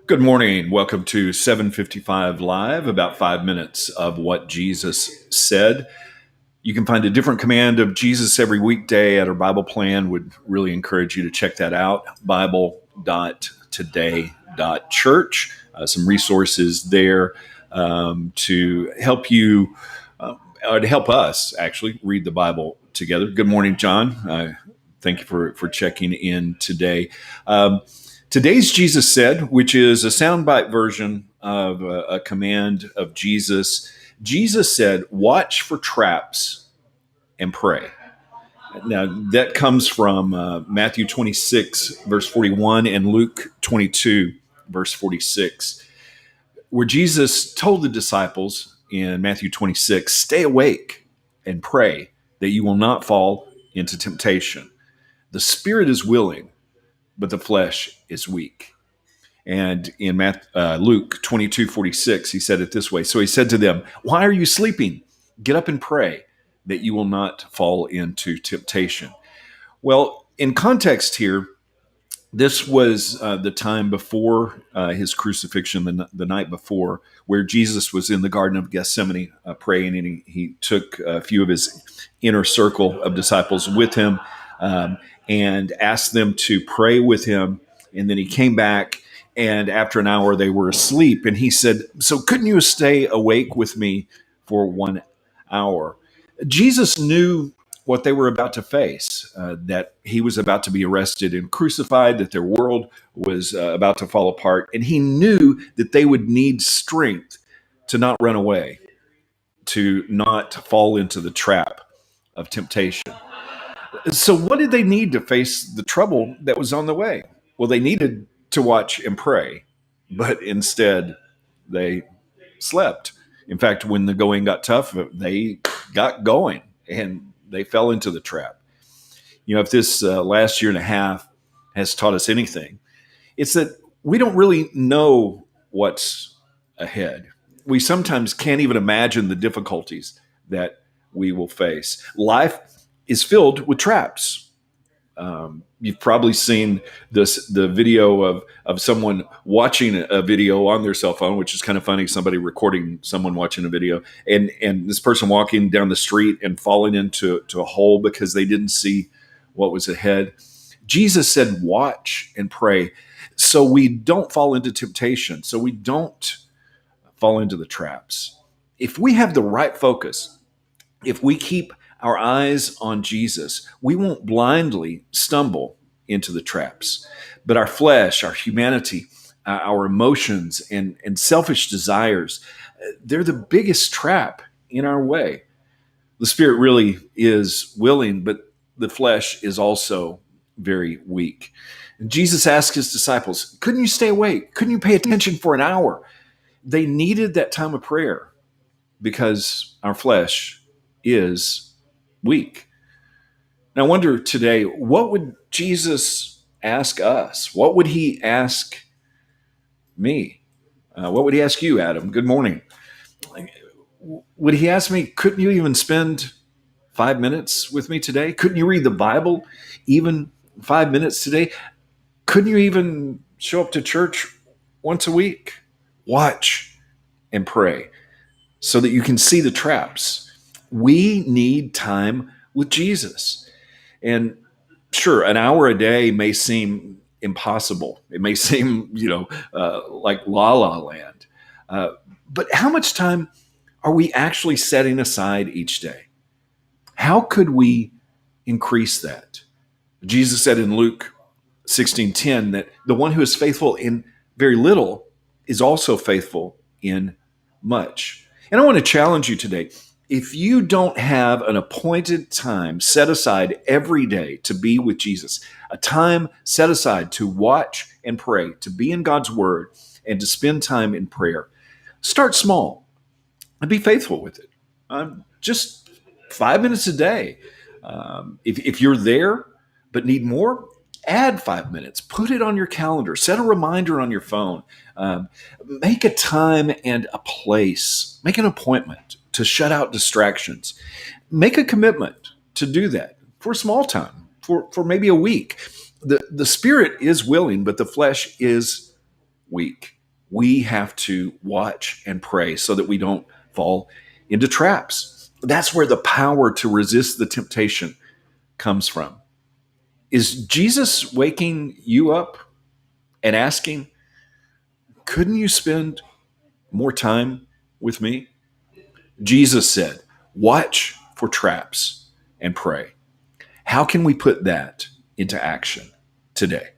Good morning. Welcome to 755 Live, about 5 minutes of what Jesus said. You can find a different command of Jesus every weekday at our Bible plan. Would really encourage you to check that out. Bible.today.church. Some resources there to help you, to help us actually read the Bible together. Good morning, John. Thank you for checking in today. Today's Jesus said, which is a soundbite version of a command of Jesus. Jesus said, watch for traps and pray. Now, that comes from Matthew 26, verse 41, and Luke 22, verse 46, where Jesus told the disciples in Matthew 26, stay awake and pray that you will not fall into temptation. The spirit is willing, but the flesh is weak. And in Luke 22:46, he said it this way. So he said to them, why are you sleeping? Get up and pray that you will not fall into temptation. Well, in context here, this was the time before his crucifixion, the night before, where Jesus was in the Garden of Gethsemane praying, and he took a few of his inner circle of disciples with him and asked them to pray with him. And then he came back, and after an hour, they were asleep. And he said, so couldn't you stay awake with me for 1 hour? Jesus knew what they were about to face, that he was about to be arrested and crucified, that their world was about to fall apart. And he knew that they would need strength to not run away, to not fall into the trap of temptation. So what did they need to face the trouble that was on the way? Well, they needed to watch and pray, but instead they slept. In fact, when the going got tough, they got going and they fell into the trap. You know, if this last year and a half has taught us anything, it's that we don't really know what's ahead. We sometimes can't even imagine the difficulties that we will face. Life is filled with traps. You've probably seen the video of someone watching a video on their cell phone, which is kind of funny. Somebody recording someone watching a video, and this person walking down the street and falling into a hole because they didn't see what was ahead. Jesus said, watch and pray so we don't fall into temptation, so we don't fall into the traps. If we have the right focus, if we keep our eyes on Jesus, we won't blindly stumble into the traps. But our flesh, our humanity, our emotions, and selfish desires, they're the biggest trap in our way. The spirit really is willing, but the flesh is also very weak. And Jesus asked his disciples, couldn't you stay awake? Couldn't you pay attention for an hour? They needed that time of prayer because our flesh is weak. Now, I wonder today, what would Jesus ask us? What would he ask me? What would he ask you, Adam? Good morning. Would he ask me, couldn't you even spend 5 minutes with me today? Couldn't you read the Bible even 5 minutes today? Couldn't you even show up to church once a week? Watch and pray so that you can see the traps. We need time with Jesus. And sure, an hour a day may seem impossible. It may seem, like La La Land. But how much time are we actually setting aside each day? How could we increase that? Jesus said in Luke 16:10 that the one who is faithful in very little is also faithful in much. And I want to challenge you today. If you don't have an appointed time set aside every day to be with Jesus, a time set aside to watch and pray, to be in God's word, and to spend time in prayer, start small and be faithful with it. Just 5 minutes a day. If you're there but need more, add 5 minutes. Put it on your calendar. Set a reminder on your phone. Make a time and a place. Make an appointment to shut out distractions. Make a commitment to do that for a small time, for maybe a week. The spirit is willing, but the flesh is weak. We have to watch and pray so that we don't fall into traps. That's where the power to resist the temptation comes from. Is Jesus waking you up and asking, couldn't you spend more time with me? Jesus said, watch for traps and pray. How can we put that into action today?